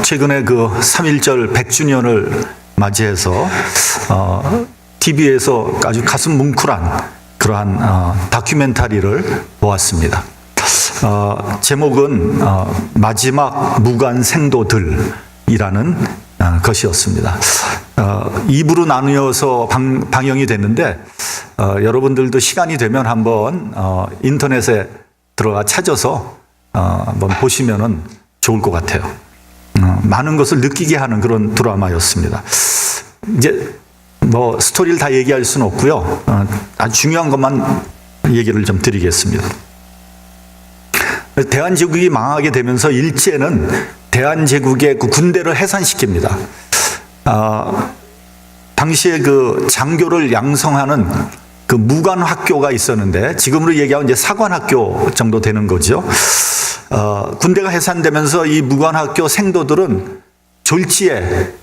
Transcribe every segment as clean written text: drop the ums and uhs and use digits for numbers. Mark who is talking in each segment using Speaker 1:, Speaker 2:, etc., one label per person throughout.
Speaker 1: 최근에 그 3.1절 100주년을 맞이해서 TV에서 아주 가슴 뭉클한 그러한 다큐멘터리를 보았습니다. 제목은 마지막 무관 생도들이라는 것이었습니다. 2부로 나누어서 방영이 됐는데 여러분들도 시간이 되면 한번 인터넷에 들어가 찾아서 한번 보시면은 좋을 것 같아요. 많은 것을 느끼게 하는 그런 드라마였습니다. 이제 뭐 스토리를 다 얘기할 수는 없고요. 아주 중요한 것만 얘기를 좀 드리겠습니다. 대한제국이 망하게 되면서 일제는 대한제국의 그 군대를 해산시킵니다. 당시에 그 장교를 양성하는 그 무관학교가 있었는데 지금으로 얘기하면 이제 사관학교 정도 되는 거죠. 군대가 해산되면서 이 무관학교 생도들은 졸지에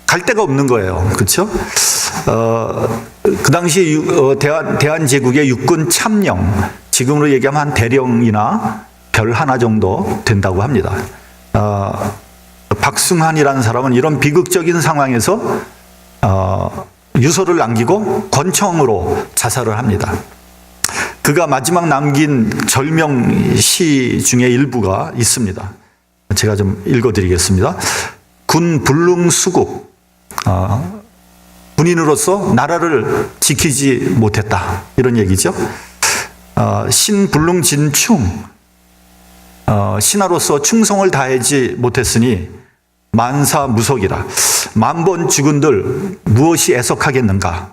Speaker 1: 갈 데가 없는 거예요. 그렇죠? 그 당시 대한제국의 육군 참령, 지금으로 얘기하면 한 대령이나 별 하나 정도 된다고 합니다. 박승환이라는 사람은 이런 비극적인 상황에서 유서를 남기고 권총으로 자살을 합니다. 그가 마지막 남긴 절명시 중에 일부가 있습니다. 제가 좀 읽어드리겠습니다. 군 불능수국, 군인으로서 나라를 지키지 못했다, 이런 얘기죠. 신불능진충, 신하로서 충성을 다하지 못했으니 만사무석이라. 만번 죽은들 무엇이 애석하겠는가.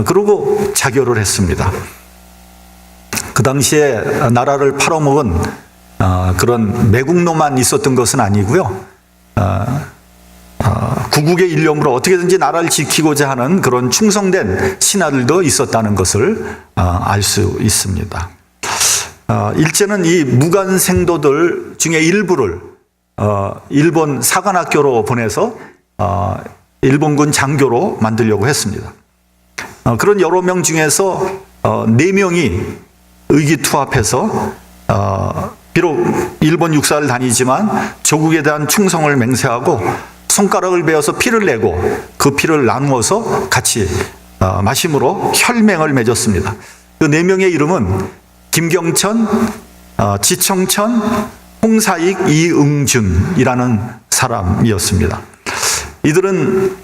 Speaker 1: 그러고 자결을 했습니다. 그 당시에 나라를 팔아먹은 그런 매국노만 있었던 것은 아니고요. 구국의 일념으로 어떻게든지 나라를 지키고자 하는 그런 충성된 신하들도 있었다는 것을 알 수 있습니다. 일제는 이 무관생도들 중에 일부를 일본 사관학교로 보내서 일본군 장교로 만들려고 했습니다. 그런 여러 명 중에서 4명이 의기투합해서 비록 일본 육사를 다니지만 조국에 대한 충성을 맹세하고 손가락을 베어서 피를 내고 그 피를 나누어서 같이 마심으로 혈맹을 맺었습니다. 그 4명의 이름은 김경천, 지청천, 홍사익, 이응준이라는 사람이었습니다. 이들은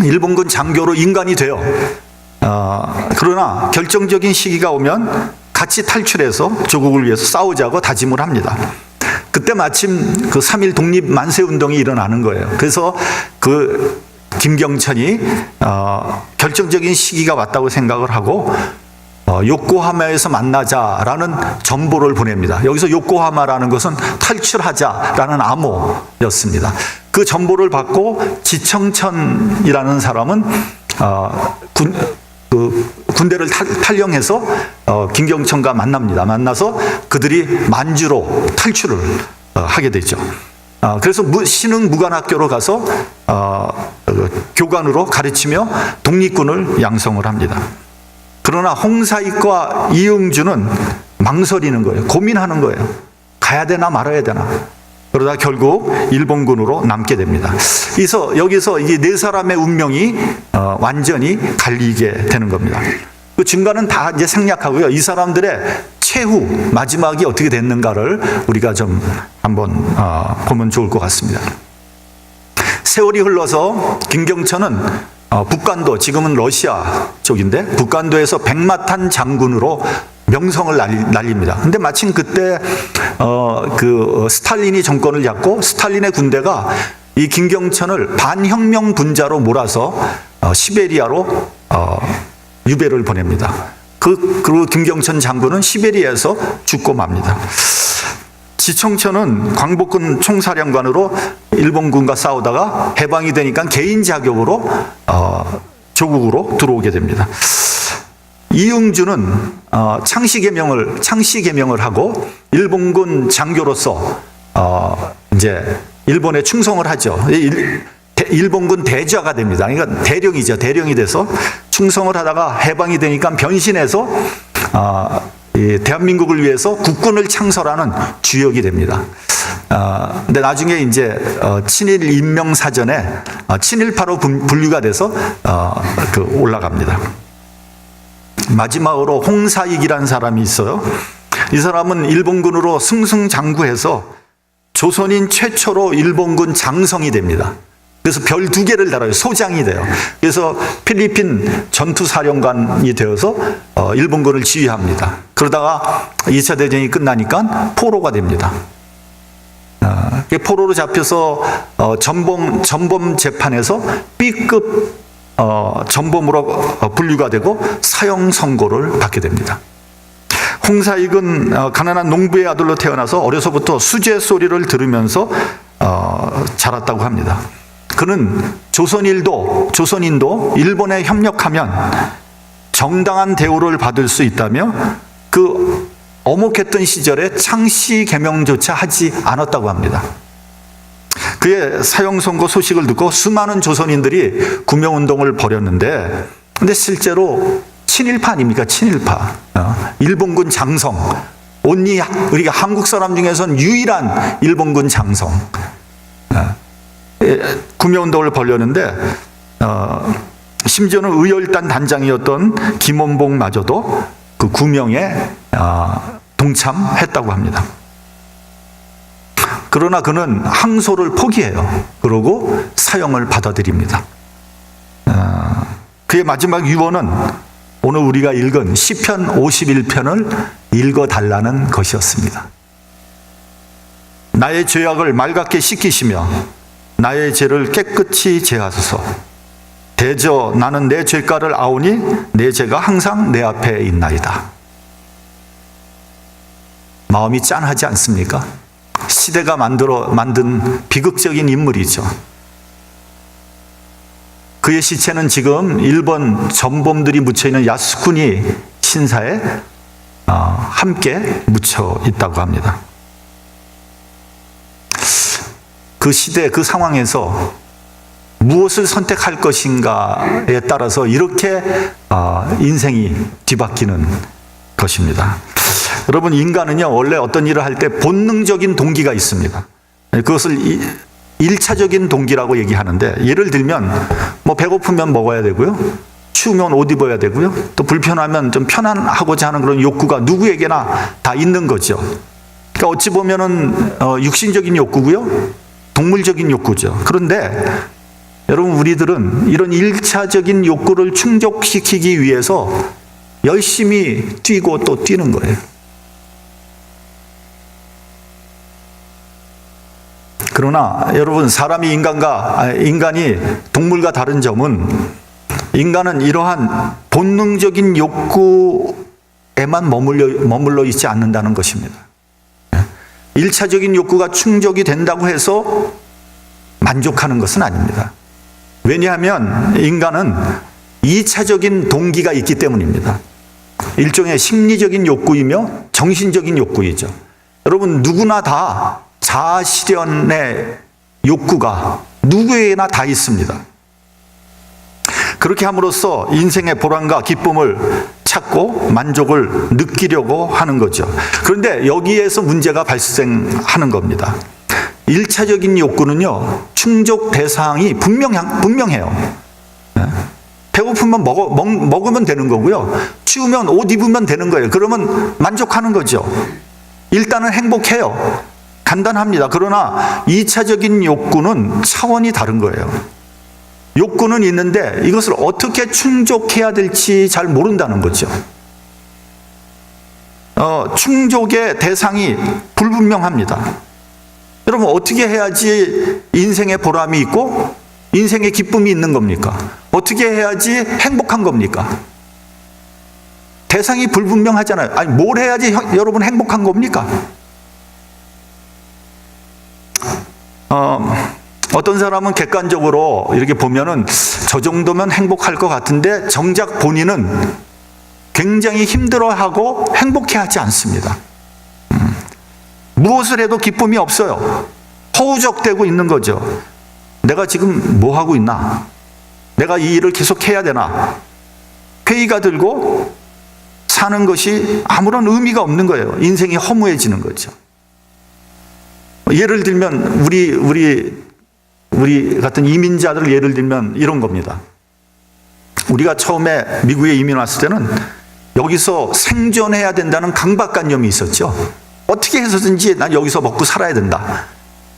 Speaker 1: 일본군 장교로 인간이 되어 그러나 결정적인 시기가 오면 같이 탈출해서 조국을 위해서 싸우자고 다짐을 합니다. 그때 마침 그 3.1 독립 만세운동이 일어나는 거예요. 그래서 그 김경천이 결정적인 시기가 왔다고 생각을 하고 요코하마에서 만나자라는 전보를 보냅니다. 여기서 요코하마라는 것은 탈출하자라는 암호였습니다. 그 전보를 받고 지청천이라는 사람은 군대를 탈영해서 김경천과 만납니다. 만나서 그들이 만주로 탈출을 하게 되죠. 그래서 신흥무관학교로 가서 교관으로 가르치며 독립군을 양성을 합니다. 그러나 홍사익과 이응준은 망설이는 거예요. 고민하는 거예요. 가야 되나 말아야 되나. 그러다 결국 일본군으로 남게 됩니다. 그래서 여기서 이 4사람의 운명이 완전히 갈리게 되는 겁니다. 그 중간은 다 이제 생략하고요. 이 사람들의 최후 마지막이 어떻게 됐는가를 우리가 좀 한번 보면 좋을 것 같습니다. 세월이 흘러서 김경천은 북간도, 지금은 러시아 쪽인데 북간도에서 백마탄 장군으로 명성을 날립니다. 근데 마침 그때 그 스탈린이 정권을 잡고 스탈린의 군대가 이 김경천을 반혁명 분자로 몰아서 시베리아로 유배를 보냅니다. 그리고 김경천 장군은 시베리아에서 죽고 맙니다. 지청천은 광복군 총사령관으로 일본군과 싸우다가 해방이 되니까 개인 자격으로 조국으로 들어오게 됩니다. 이응준은 창씨개명을 하고 일본군 장교로서 이제 일본에 충성을 하죠. 일본군 대좌가 됩니다. 그러니까 대령이죠. 대령이 돼서 충성을 하다가 해방이 되니까 변신해서 대한민국을 위해서 국군을 창설하는 주역이 됩니다. 근데 나중에 이제 친일 인명 사전에 친일파로 분류가 돼서 올라갑니다. 마지막으로 홍사익이라는 사람이 있어요. 이 사람은 일본군으로 승승장구해서 조선인 최초로 일본군 장성이 됩니다. 그래서 별 2개를 달아요. 소장이 돼요. 그래서 필리핀 전투사령관이 되어서 일본군을 지휘합니다. 그러다가 2차 대전이 끝나니까 포로가 됩니다. 포로로 잡혀서 전범 재판에서 B급 전범으로 분류가 되고 사형 선고를 받게 됩니다. 홍사익은 가난한 농부의 아들로 태어나서 어려서부터 수제 소리를 들으면서 자랐다고 합니다. 그는 조선인도 일본에 협력하면 정당한 대우를 받을 수 있다며 그 어목했던 시절에 창씨 개명조차 하지 않았다고 합니다. 그의 사형 선고 소식을 듣고 수많은 조선인들이 구명운동을 벌였는데, 근데 실제로 친일파 아닙니까? 친일파. 일본군 장성. 온리 우리가 한국 사람 중에서는 유일한 일본군 장성. 구명운동을 벌였는데 심지어는 의열단 단장이었던 김원봉마저도 그 구명에 동참했다고 합니다. 그러나 그는 항소를 포기해요. 그러고 사형을 받아들입니다. 그의 마지막 유언은 오늘 우리가 읽은 시편 51편을 읽어달라는 것이었습니다. 나의 죄악을 맑게 씻기시며 나의 죄를 깨끗이 제하소서. 대저 나는 내 죄가를 아오니 내 죄가 항상 내 앞에 있나이다. 마음이 짠하지 않습니까? 시대가 만든 비극적인 인물이죠. 그의 시체는 지금 일본 전범들이 묻혀있는 야스쿠니 신사에 함께 묻혀 있다고 합니다. 그 시대, 그 상황에서 무엇을 선택할 것인가에 따라서 이렇게 인생이 뒤바뀌는 것입니다. 여러분, 인간은요, 원래 어떤 일을 할 때 본능적인 동기가 있습니다. 그것을 1차적인 동기라고 얘기하는데, 예를 들면 뭐 배고프면 먹어야 되고요, 추우면 옷 입어야 되고요, 또 불편하면 좀 편안하고자 하는 그런 욕구가 누구에게나 다 있는 거죠. 그러니까 어찌 보면은 육신적인 욕구고요, 동물적인 욕구죠. 그런데 여러분, 우리들은 이런 1차적인 욕구를 충족시키기 위해서 열심히 뛰고 또 뛰는 거예요. 그러나 여러분, 인간이 동물과 다른 점은 인간은 이러한 본능적인 욕구에만 머물러 있지 않는다는 것입니다. 1차적인 욕구가 충족이 된다고 해서 만족하는 것은 아닙니다. 왜냐하면 인간은 2차적인 동기가 있기 때문입니다. 일종의 심리적인 욕구이며 정신적인 욕구이죠. 여러분, 누구나 다 자아 실현의 욕구가 누구에게나 다 있습니다. 그렇게 함으로써 인생의 보람과 기쁨을 찾고 만족을 느끼려고 하는 거죠. 그런데 여기에서 문제가 발생하는 겁니다. 1차적인 욕구는요, 충족 대상이 분명해요. 배고프면 먹으면 되는 거고요, 추우면 옷 입으면 되는 거예요. 그러면 만족하는 거죠. 일단은 행복해요. 간단합니다. 그러나 2차적인 욕구는 차원이 다른 거예요. 욕구는 있는데 이것을 어떻게 충족해야 될지 잘 모른다는 거죠. 충족의 대상이 불분명합니다. 여러분, 어떻게 해야지 인생의 보람이 있고 인생의 기쁨이 있는 겁니까? 어떻게 해야지 행복한 겁니까? 대상이 불분명하잖아요. 아니, 뭘 해야지 여러분 행복한 겁니까? 어떤 사람은 객관적으로 이렇게 보면은 저 정도면 행복할 것 같은데 정작 본인은 굉장히 힘들어하고 행복해하지 않습니다. 무엇을 해도 기쁨이 없어요. 허우적대고 있는 거죠. 내가 지금 뭐 하고 있나? 내가 이 일을 계속 해야 되나? 회의가 들고 사는 것이 아무런 의미가 없는 거예요. 인생이 허무해지는 거죠. 예를 들면 우리 같은 이민자들 예를 들면 이런 겁니다. 우리가 처음에 미국에 이민 왔을 때는 여기서 생존해야 된다는 강박관념이 있었죠. 어떻게 해서든지 난 여기서 먹고 살아야 된다.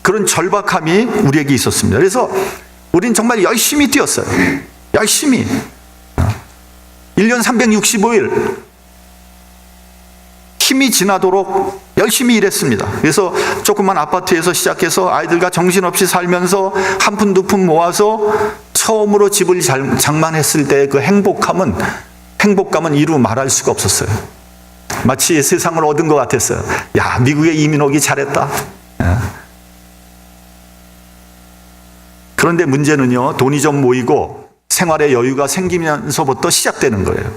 Speaker 1: 그런 절박함이 우리에게 있었습니다. 그래서 우린 정말 열심히 뛰었어요. 열심히. 1년 365일 힘이 지나도록 열심히 일했습니다. 그래서 조그만 아파트에서 시작해서 아이들과 정신없이 살면서 한 푼 두 푼 모아서 처음으로 집을 장만했을 때의 그 행복감은 이루 말할 수가 없었어요. 마치 세상을 얻은 것 같았어요. 야, 미국에 이민 오기 잘했다. 그런데 문제는요, 돈이 좀 모이고 생활의 여유가 생기면서부터 시작되는 거예요.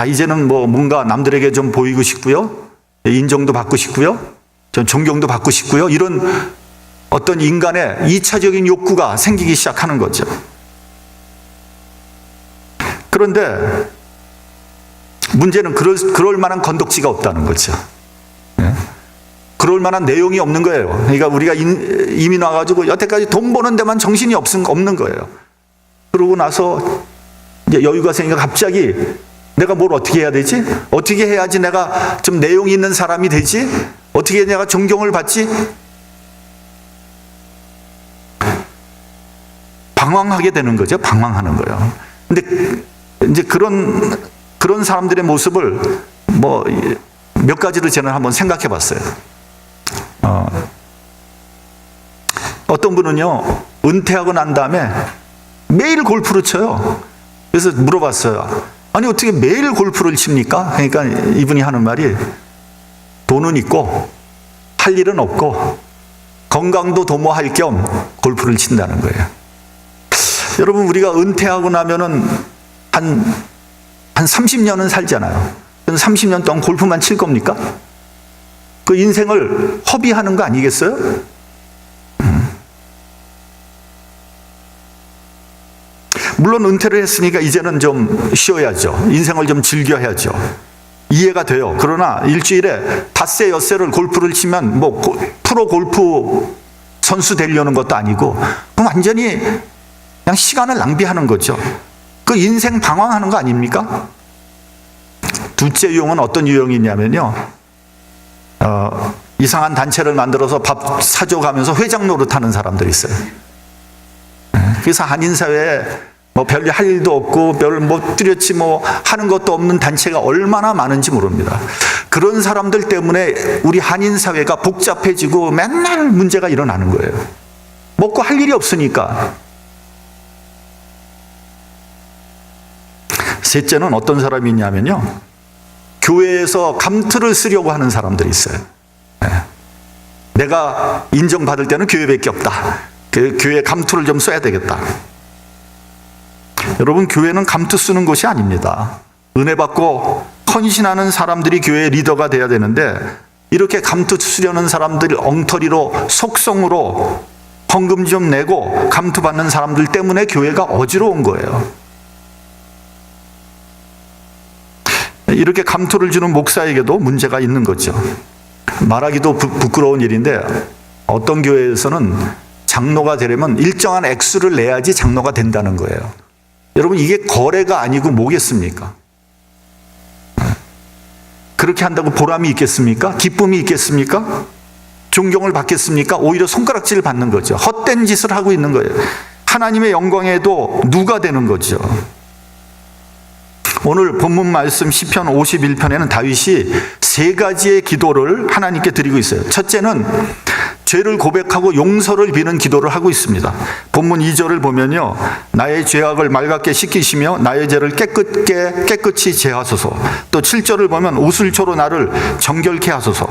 Speaker 1: 이제는 뭔가 남들에게 좀 보이고 싶고요. 인정도 받고 싶고요. 좀 존경도 받고 싶고요. 이런 어떤 인간의 2차적인 욕구가 생기기 시작하는 거죠. 그런데 문제는 그럴 만한 건덕지가 없다는 거죠. 그럴 만한 내용이 없는 거예요. 그러니까 우리가 이민 와가지고 여태까지 돈 버는 데만 정신이 없는 거예요. 그러고 나서 이제 여유가 생기니까 갑자기 내가 뭘 어떻게 해야 되지? 어떻게 해야지 내가 좀 내용 있는 사람이 되지? 어떻게 내가 존경을 받지? 방황하게 되는 거죠. 방황하는 거예요. 근데 이제 그런 사람들의 모습을 몇 가지를 저는 한번 생각해 봤어요. 어떤 분은요, 은퇴하고 난 다음에 매일 골프를 쳐요. 그래서 물어봤어요. 아니, 어떻게 매일 골프를 칩니까? 그러니까 이분이 하는 말이, 돈은 있고 할 일은 없고 건강도 도모할 겸 골프를 친다는 거예요. 여러분, 우리가 은퇴하고 나면은 한 30년은 살잖아요. 30년 동안 골프만 칠 겁니까? 그 인생을 허비하는 거 아니겠어요? 물론 은퇴를 했으니까 이제는 좀 쉬어야죠. 인생을 좀 즐겨야죠. 이해가 돼요. 그러나 일주일에 닷새 엿새를 골프를 치면 프로 골프 선수 되려는 것도 아니고 완전히 그냥 시간을 낭비하는 거죠. 그 인생 방황하는 거 아닙니까? 둘째 유형은 어떤 유형이 있냐면요, 이상한 단체를 만들어서 밥 사줘가면서 회장 노릇하는 사람들이 있어요. 그래서 한인사회에 별로 할 일도 없고 뚜렷이 하는 것도 없는 단체가 얼마나 많은지 모릅니다. 그런 사람들 때문에 우리 한인사회가 복잡해지고 맨날 문제가 일어나는 거예요. 먹고 할 일이 없으니까. 셋째는 어떤 사람이 있냐면요, 교회에서 감투를 쓰려고 하는 사람들이 있어요. 내가 인정받을 때는 교회밖에 없다. 교회 감투를 좀 써야 되겠다. 여러분, 교회는 감투 쓰는 곳이 아닙니다. 은혜 받고 헌신하는 사람들이 교회의 리더가 돼야 되는데, 이렇게 감투 쓰려는 사람들 엉터리로 속성으로 헌금 좀 내고 감투 받는 사람들 때문에 교회가 어지러운 거예요. 이렇게 감투를 주는 목사에게도 문제가 있는 거죠. 말하기도 부끄러운 일인데, 어떤 교회에서는 장로가 되려면 일정한 액수를 내야지 장로가 된다는 거예요. 여러분, 이게 거래가 아니고 뭐겠습니까? 그렇게 한다고 보람이 있겠습니까? 기쁨이 있겠습니까? 존경을 받겠습니까? 오히려 손가락질을 받는 거죠. 헛된 짓을 하고 있는 거예요. 하나님의 영광에도 누가 되는 거죠. 오늘 본문 말씀 시편 51편에는 다윗이 세 가지의 기도를 하나님께 드리고 있어요. 첫째는 죄를 고백하고 용서를 비는 기도를 하고 있습니다. 본문 2절을 보면요, 나의 죄악을 맑게 씻기시며 나의 죄를 깨끗이 제하소서. 또 7절을 보면 오슬초로 나를 정결케 하소서.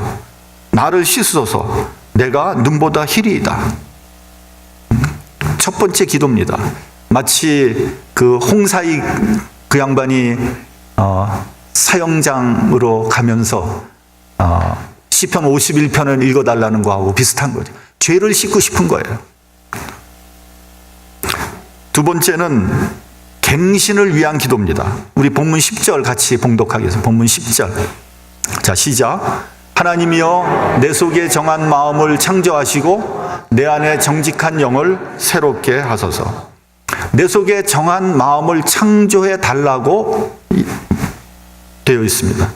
Speaker 1: 나를 씻으소서. 내가 눈보다 희리이다. 첫 번째 기도입니다. 마치 그 홍사이 그 양반이 사형장으로 가면서 시편 51편을 읽어달라는 거하고 비슷한 거죠. 죄를 씻고 싶은 거예요. 두 번째는 갱신을 위한 기도입니다. 우리 본문 10절 같이 봉독하겠습니다. 본문 10절. 자, 시작. 하나님이여 내 속에 정한 마음을 창조하시고 내 안에 정직한 영을 새롭게 하소서. 내 속에 정한 마음을 창조해 달라고 되어 있습니다.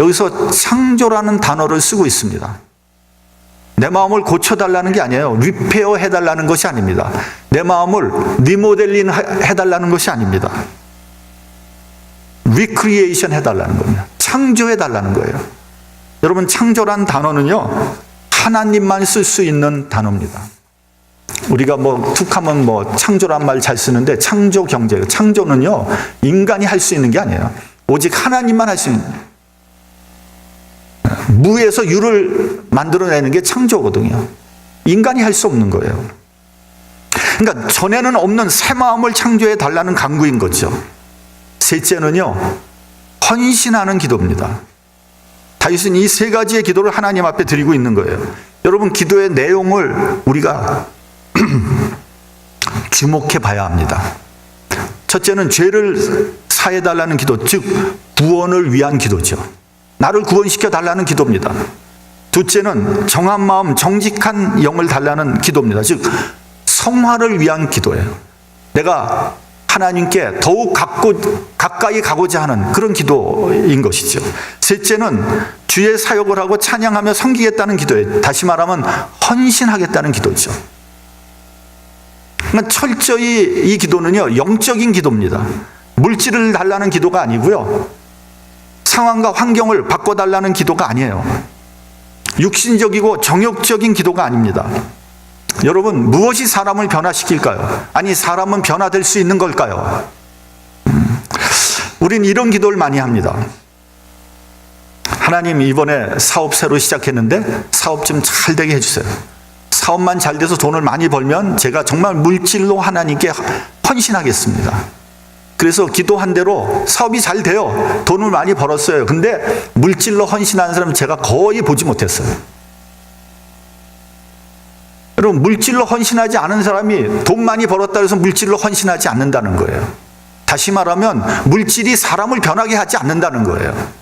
Speaker 1: 여기서 창조라는 단어를 쓰고 있습니다. 내 마음을 고쳐달라는 게 아니에요. 리페어 해달라는 것이 아닙니다. 내 마음을 리모델링 해달라는 것이 아닙니다. 리크리에이션 해달라는 겁니다. 창조해달라는 거예요. 여러분, 창조란 단어는요, 하나님만 쓸 수 있는 단어입니다. 우리가 툭하면 창조란 말 잘 쓰는데, 창조 경제, 창조는요, 인간이 할 수 있는 게 아니에요. 오직 하나님만 할 수 있는. 무에서 유를 만들어내는 게 창조거든요. 인간이 할 수 없는 거예요. 그러니까 전에는 없는 새 마음을 창조해 달라는 간구인 거죠. 셋째는요, 헌신하는 기도입니다. 다윗은 이 세 가지의 기도를 하나님 앞에 드리고 있는 거예요. 여러분, 기도의 내용을 우리가 주목해 봐야 합니다. 첫째는 죄를 사해 달라는 기도, 즉 구원을 위한 기도죠. 나를 구원시켜 달라는 기도입니다. 둘째는 정한 마음, 정직한 영을 달라는 기도입니다. 즉 성화를 위한 기도예요. 내가 하나님께 더욱 가까이 가고자 하는 그런 기도인 것이죠. 셋째는 주의 사역을 하고 찬양하며 섬기겠다는 기도예요. 다시 말하면 헌신하겠다는 기도죠. 그러니까 철저히 이 기도는요, 영적인 기도입니다. 물질을 달라는 기도가 아니고요, 상황과 환경을 바꿔달라는 기도가 아니에요. 육신적이고 정욕적인 기도가 아닙니다. 여러분, 무엇이 사람을 변화시킬까요? 아니, 사람은 변화될 수 있는 걸까요? 우린 이런 기도를 많이 합니다. 하나님, 이번에 사업 새로 시작했는데 사업 좀 잘 되게 해주세요. 사업만 잘 돼서 돈을 많이 벌면 제가 정말 물질로 하나님께 헌신하겠습니다. 그래서 기도한 대로 사업이 잘 돼요. 돈을 많이 벌었어요. 근데 물질로 헌신하는 사람은 제가 거의 보지 못했어요. 여러분, 물질로 헌신하지 않은 사람이 돈 많이 벌었다 해서 물질로 헌신하지 않는다는 거예요. 다시 말하면 물질이 사람을 변하게 하지 않는다는 거예요.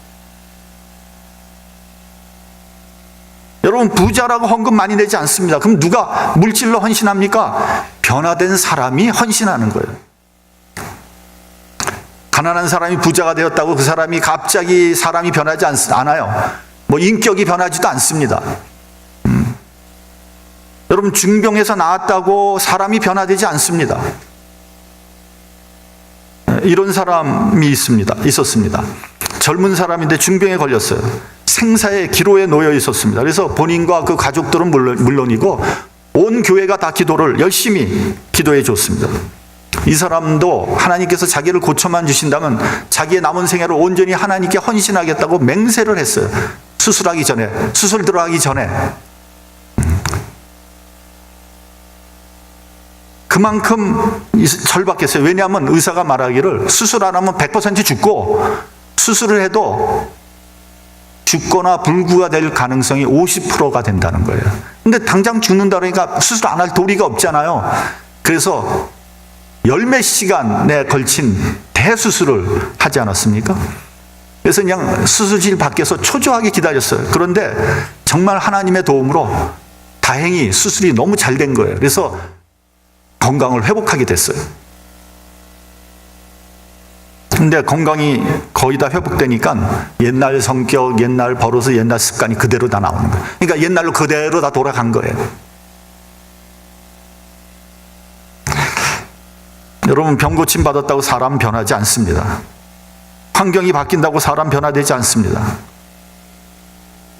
Speaker 1: 여러분, 부자라고 헌금 많이 내지 않습니다. 그럼 누가 물질로 헌신합니까? 변화된 사람이 헌신하는 거예요. 가난한 사람이 부자가 되었다고 그 사람이 갑자기 사람이 변하지 않아요. 인격이 변하지도 않습니다. 여러분, 중병에서 나았다고 사람이 변화되지 않습니다. 이런 사람이 있었습니다. 젊은 사람인데 중병에 걸렸어요. 생사의 기로에 놓여 있었습니다. 그래서 본인과 그 가족들은 물론이고 온 교회가 다 기도를 열심히 기도해 줬습니다. 이 사람도 하나님께서 자기를 고쳐만 주신다면 자기의 남은 생애를 온전히 하나님께 헌신하겠다고 맹세를 했어요. 수술 들어가기 전에. 그만큼 절박했어요. 왜냐하면 의사가 말하기를 수술 안 하면 100% 죽고, 수술을 해도 죽거나 불구가 될 가능성이 50%가 된다는 거예요. 근데 당장 죽는다 그러니까 수술 안 할 도리가 없잖아요. 그래서 열몇 시간에 걸친 대수술을 하지 않았습니까? 그래서 그냥 수술실 밖에서 초조하게 기다렸어요. 그런데 정말 하나님의 도움으로 다행히 수술이 너무 잘 된 거예요. 그래서 건강을 회복하게 됐어요. 근데 건강이 거의 다 회복되니까 옛날 성격, 옛날 버릇, 옛날 습관이 그대로 다 나오는 거예요. 그러니까 옛날로 그대로 다 돌아간 거예요. 여러분, 병 고침 받았다고 사람 변하지 않습니다. 환경이 바뀐다고 사람 변화되지 않습니다.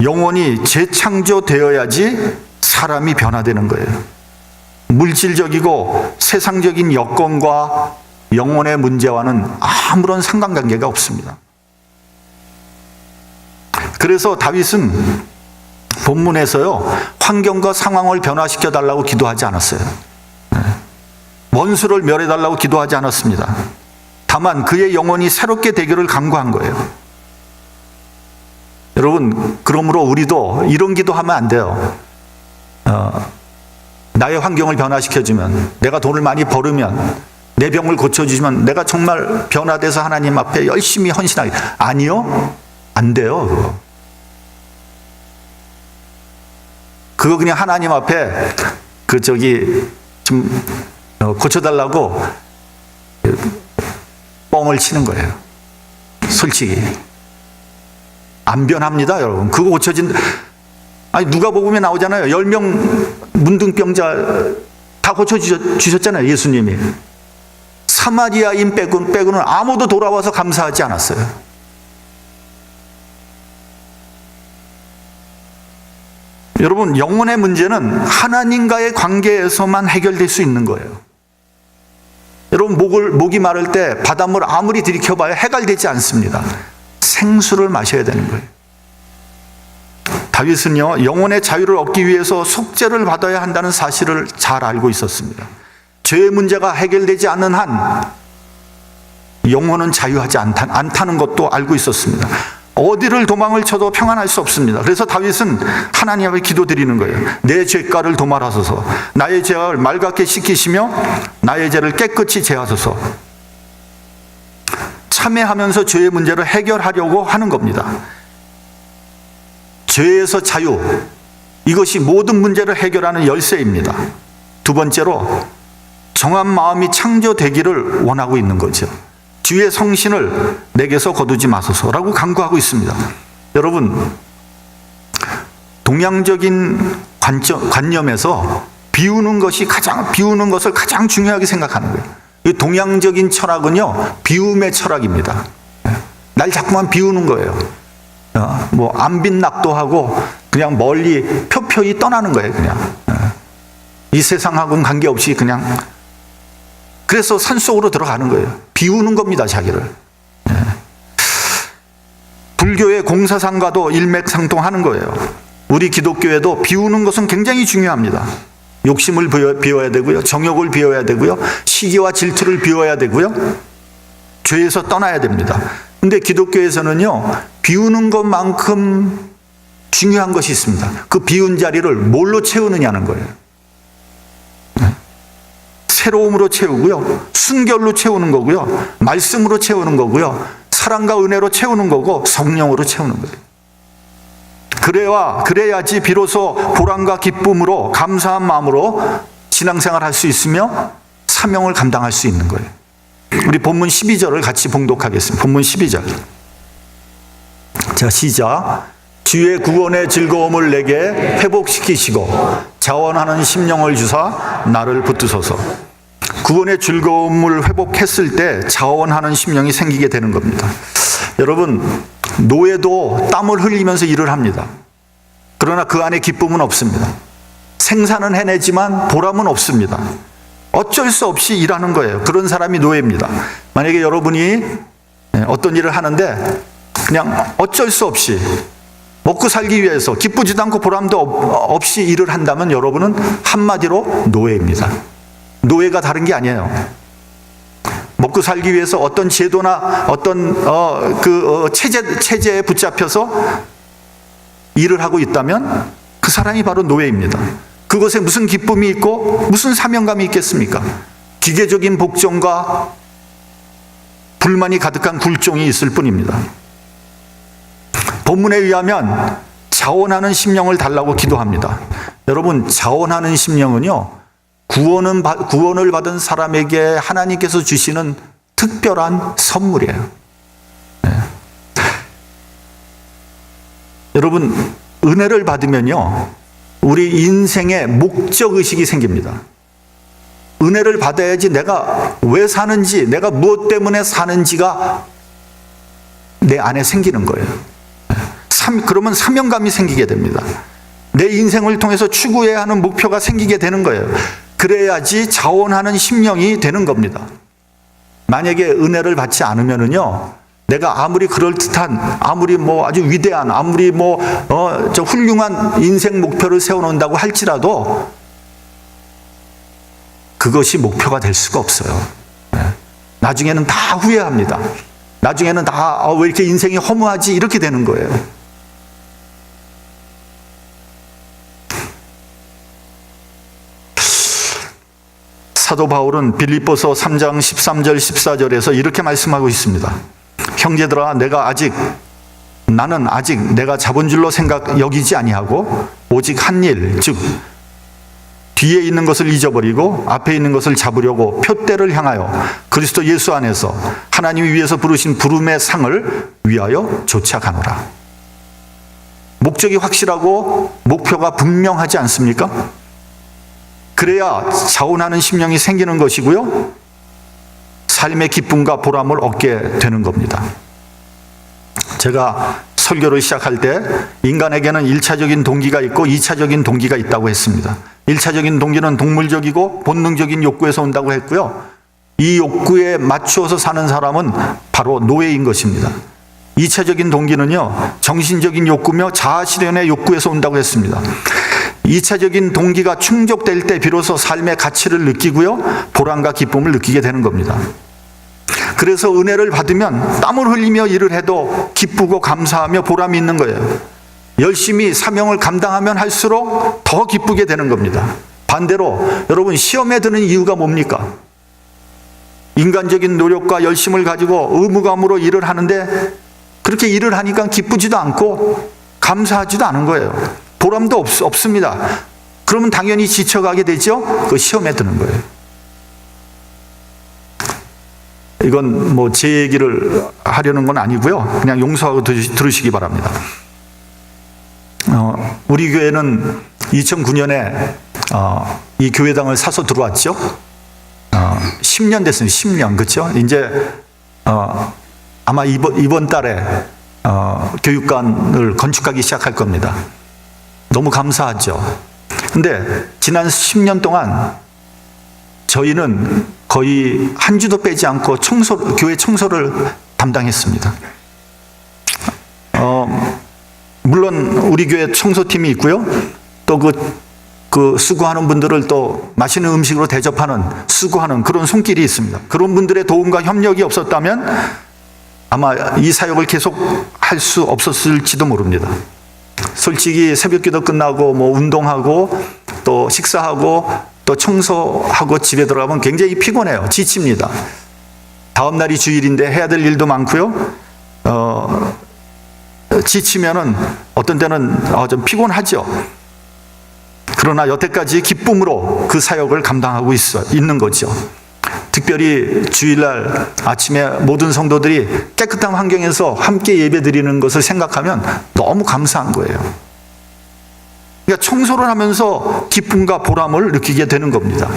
Speaker 1: 영혼이 재창조되어야지 사람이 변화되는 거예요. 물질적이고 세상적인 여건과 영혼의 문제와는 아무런 상관관계가 없습니다. 그래서 다윗은 본문에서요, 환경과 상황을 변화시켜 달라고 기도하지 않았어요. 원수를 멸해 달라고 기도하지 않았습니다. 다만 그의 영혼이 새롭게 되기를 간구한 거예요. 여러분, 그러므로 우리도 이런 기도하면 안 돼요. 나의 환경을 변화시켜주면, 내가 돈을 많이 벌으면, 내 병을 고쳐주시면 내가 정말 변화돼서 하나님 앞에 열심히 헌신하겠다. 아니요, 안 돼요. 그거. 그거 그냥 하나님 앞에 좀 고쳐달라고 뻥을 치는 거예요. 솔직히 안 변합니다, 여러분. 그거 아니 누가복음에 나오잖아요. 10명 문둥병자 다 고쳐주셨잖아요, 예수님이. 사마리아인 빼고는 아무도 돌아와서 감사하지 않았어요. 여러분, 영혼의 문제는 하나님과의 관계에서만 해결될 수 있는 거예요. 여러분, 목이 마를 때 바닷물 아무리 들이켜봐야 해결되지 않습니다. 생수를 마셔야 되는 거예요. 다윗은요, 영혼의 자유를 얻기 위해서 속죄를 받아야 한다는 사실을 잘 알고 있었습니다. 죄의 문제가 해결되지 않는 한 영혼은 자유하지 않다는 것도 알고 있었습니다. 어디를 도망을 쳐도 평안할 수 없습니다. 그래서 다윗은 하나님 앞에 기도드리는 거예요. 내 죄가를 도말하소서. 나의 죄를 맑게 씻기시며 나의 죄를 깨끗이 제하소서. 참회하면서 죄의 문제를 해결하려고 하는 겁니다. 죄에서 자유, 이것이 모든 문제를 해결하는 열쇠입니다. 두 번째로 정한 마음이 창조되기를 원하고 있는 거죠. 주의 성신을 내게서 거두지 마소서라고 간구하고 있습니다. 여러분, 동양적인 관념에서 비우는 것을 가장 중요하게 생각하는 거예요. 이 동양적인 철학은요, 비움의 철학입니다. 날 자꾸만 비우는 거예요. 안빈낙도하고 그냥 멀리 표표히 떠나는 거예요, 그냥. 이 세상하고는 관계없이 그냥. 그래서 산속으로 들어가는 거예요. 비우는 겁니다, 자기를. 불교의 공사상과도 일맥상통하는 거예요. 우리 기독교에도 비우는 것은 굉장히 중요합니다. 욕심을 비워야 되고요. 정욕을 비워야 되고요. 시기와 질투를 비워야 되고요. 죄에서 떠나야 됩니다. 근데 기독교에서는요, 비우는 것만큼 중요한 것이 있습니다. 그 비운 자리를 뭘로 채우느냐는 거예요. 새로움으로 채우고요. 순결로 채우는 거고요. 말씀으로 채우는 거고요. 사랑과 은혜로 채우는 거고 성령으로 채우는 거예요. 그래야지 비로소 보람과 기쁨으로 감사한 마음으로 신앙생활을 할 수 있으며 사명을 감당할 수 있는 거예요. 우리 본문 12절을 같이 봉독하겠습니다. 본문 12절. 자, 시작. 주의 구원의 즐거움을 내게 회복시키시고 자원하는 심령을 주사 나를 붙드소서. 구원의 즐거움을 회복했을 때 자원하는 심령이 생기게 되는 겁니다. 여러분, 노예도 땀을 흘리면서 일을 합니다. 그러나 그 안에 기쁨은 없습니다. 생산은 해내지만 보람은 없습니다. 어쩔 수 없이 일하는 거예요. 그런 사람이 노예입니다. 만약에 여러분이 어떤 일을 하는데 그냥 어쩔 수 없이 먹고 살기 위해서 기쁘지도 않고 보람도 없이 일을 한다면 여러분은 한마디로 노예입니다. 노예가 다른 게 아니에요. 먹고 살기 위해서 어떤 제도나 어떤 체제에 붙잡혀서 일을 하고 있다면 그 사람이 바로 노예입니다. 그것에 무슨 기쁨이 있고 무슨 사명감이 있겠습니까? 기계적인 복종과 불만이 가득한 굴종이 있을 뿐입니다. 본문에 의하면 자원하는 심령을 달라고 기도합니다. 여러분, 자원하는 심령은요, 구원을 받은 사람에게 하나님께서 주시는 특별한 선물이에요. 네. 여러분, 은혜를 받으면요, 우리 인생에 목적의식이 생깁니다. 은혜를 받아야지 내가 왜 사는지, 내가 무엇 때문에 사는지가 내 안에 생기는 거예요. 그러면 사명감이 생기게 됩니다. 내 인생을 통해서 추구해야 하는 목표가 생기게 되는 거예요. 그래야지 자원하는 심령이 되는 겁니다. 만약에 은혜를 받지 않으면은요, 내가 아무리 그럴듯한, 아무리 아주 위대한, 아무리 훌륭한 인생 목표를 세워놓는다고 할지라도 그것이 목표가 될 수가 없어요. 나중에는 다 후회합니다. 나중에는 다 왜 이렇게 인생이 허무하지 이렇게 되는 거예요. 사도 바울은 빌립보서 3장 13절 14절에서 이렇게 말씀하고 있습니다. 형제들아, 나는 아직 내가 자본 줄로 여기지 아니하고 오직 한 일, 즉 뒤에 있는 것을 잊어버리고 앞에 있는 것을 잡으려고 표대를 향하여 그리스도 예수 안에서 하나님이 위에서 부르신 부름의 상을 위하여 좇아가노라. 목적이 확실하고 목표가 분명하지 않습니까? 그래야 자원하는 심령이 생기는 것이고요, 삶의 기쁨과 보람을 얻게 되는 겁니다. 제가 설교를 시작할 때 인간에게는 1차적인 동기가 있고 2차적인 동기가 있다고 했습니다. 1차적인 동기는 동물적이고 본능적인 욕구에서 온다고 했고요, 이 욕구에 맞추어서 사는 사람은 바로 노예인 것입니다. 2차적인 동기는요, 정신적인 욕구며 자아실현의 욕구에서 온다고 했습니다. 2차적인 동기가 충족될 때 비로소 삶의 가치를 느끼고요, 보람과 기쁨을 느끼게 되는 겁니다. 그래서 은혜를 받으면 땀을 흘리며 일을 해도 기쁘고 감사하며 보람이 있는 거예요. 열심히 사명을 감당하면 할수록 더 기쁘게 되는 겁니다. 반대로 여러분, 시험에 드는 이유가 뭡니까? 인간적인 노력과 열심을 가지고 의무감으로 일을 하는데 그렇게 일을 하니까 기쁘지도 않고 감사하지도 않은 거예요. 보람도 없습니다. 그러면 당연히 지쳐가게 되죠. 그 시험에 드는 거예요. 이건 뭐 제 얘기를 하려는 건 아니고요, 그냥 용서하고 들으시기 바랍니다. 우리 교회는 2009년에 이 교회당을 사서 들어왔죠. 10년 됐습니다. 10년, 그렇죠? 이제 아마 이번 달에 교육관을 건축하기 시작할 겁니다. 너무 감사하죠. 근데 지난 10년 동안 저희는 거의 한 주도 빼지 않고 교회 청소를 담당했습니다. 물론 우리 교회 청소팀이 있고요, 또 그 수고하는 분들을 또 맛있는 음식으로 대접하는, 수고하는 그런 손길이 있습니다. 그런 분들의 도움과 협력이 없었다면 아마 이 사역을 계속 할 수 없었을지도 모릅니다. 솔직히 새벽기도 끝나고 뭐 운동하고 또 식사하고 또 청소하고 집에 들어가면 굉장히 피곤해요. 지칩니다. 다음 날이 주일인데 해야 될 일도 많고요, 지치면은 어떤 때는 좀 피곤하죠. 그러나 여태까지 기쁨으로 그 사역을 감당하고 있는 거죠. 특별히 주일날 아침에 모든 성도들이 깨끗한 환경에서 함께 예배 드리는 것을 생각하면 너무 감사한 거예요. 그러니까 청소를 하면서 기쁨과 보람을 느끼게 되는 겁니다.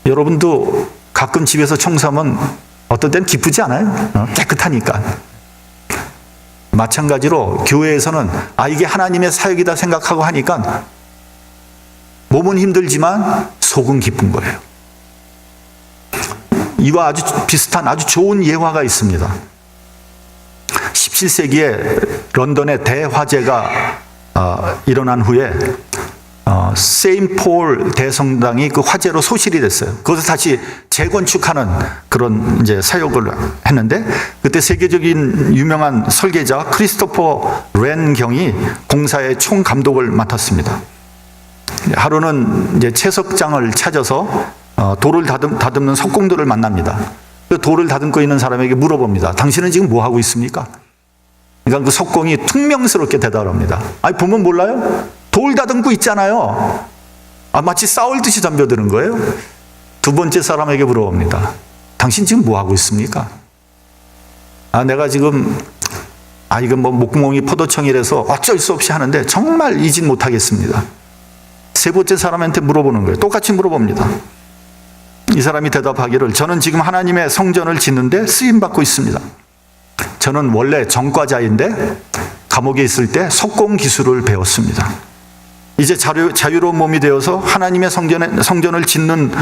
Speaker 1: 여러분도 가끔 집에서 청소하면 어떤 때는 기쁘지 않아요? 깨끗하니까. 마찬가지로 교회에서는 이게 하나님의 사역이다 생각하고 하니까 몸은 힘들지만 속은 기쁜 거예요. 이와 아주 비슷한 아주 좋은 예화가 있습니다. 17세기에 런던의 대화재가 일어난 후에 세인폴 대성당이 그 화재로 소실이 됐어요. 그것을 다시 재건축하는 그런 이제 사역을 했는데, 그때 세계적인 유명한 설계자 크리스토퍼 렌 경이 공사의 총 감독을 맡았습니다. 하루는 이제 채석장을 찾아서 돌을 다듬는 석공들을 만납니다. 그 돌을 다듬고 있는 사람에게 물어봅니다. 당신은 지금 뭐 하고 있습니까? 그러니까 그 석공이 퉁명스럽게 대답합니다. 보면 몰라요? 돌 다듬고 있잖아요. 마치 싸울 듯이 덤벼드는 거예요. 두 번째 사람에게 물어봅니다. 당신 지금 뭐 하고 있습니까? 내가 지금 이건 뭐 목구멍이 포도청이라서 어쩔 수 없이 하는데 정말 이진 못하겠습니다. 세 번째 사람한테 물어보는 거예요. 똑같이 물어봅니다. 이 사람이 대답하기를, 저는 지금 하나님의 성전을 짓는데 쓰임받고 있습니다. 저는 원래 전과자인데 감옥에 있을 때 석공 기술을 배웠습니다. 이제 자유로운 몸이 되어서 하나님의 성전을 짓는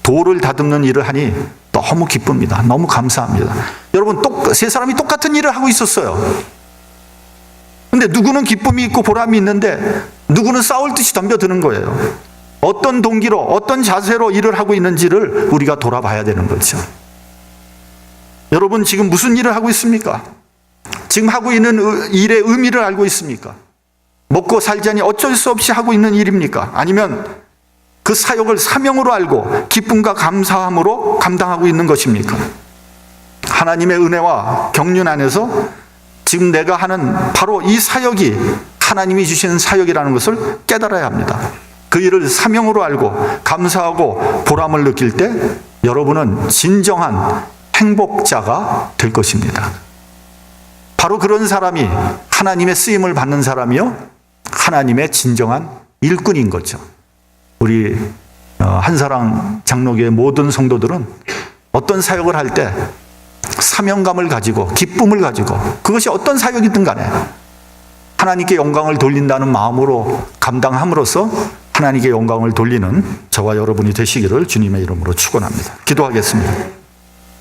Speaker 1: 돌을 다듬는 일을 하니 너무 기쁩니다. 너무 감사합니다. 여러분, 세 사람이 똑같은 일을 하고 있었어요. 근데 누구는 기쁨이 있고 보람이 있는데 누구는 싸울 듯이 덤벼드는 거예요. 어떤 동기로, 어떤 자세로 일을 하고 있는지를 우리가 돌아봐야 되는 거죠. 여러분, 지금 무슨 일을 하고 있습니까? 지금 하고 있는 일의 의미를 알고 있습니까? 먹고 살자니 어쩔 수 없이 하고 있는 일입니까? 아니면 그 사역을 사명으로 알고 기쁨과 감사함으로 감당하고 있는 것입니까? 하나님의 은혜와 경륜 안에서 지금 내가 하는 바로 이 사역이 하나님이 주시는 사역이라는 것을 깨달아야 합니다. 그 일을 사명으로 알고 감사하고 보람을 느낄 때 여러분은 진정한 행복자가 될 것입니다. 바로 그런 사람이 하나님의 쓰임을 받는 사람이요, 하나님의 진정한 일꾼인 거죠. 우리 한사랑 장로교의 모든 성도들은 어떤 사역을 할 때 사명감을 가지고 기쁨을 가지고 그것이 어떤 사역이든 간에 하나님께 영광을 돌린다는 마음으로 감당함으로써 하나님께 영광을 돌리는 저와 여러분이 되시기를 주님의 이름으로 축원합니다. 기도하겠습니다.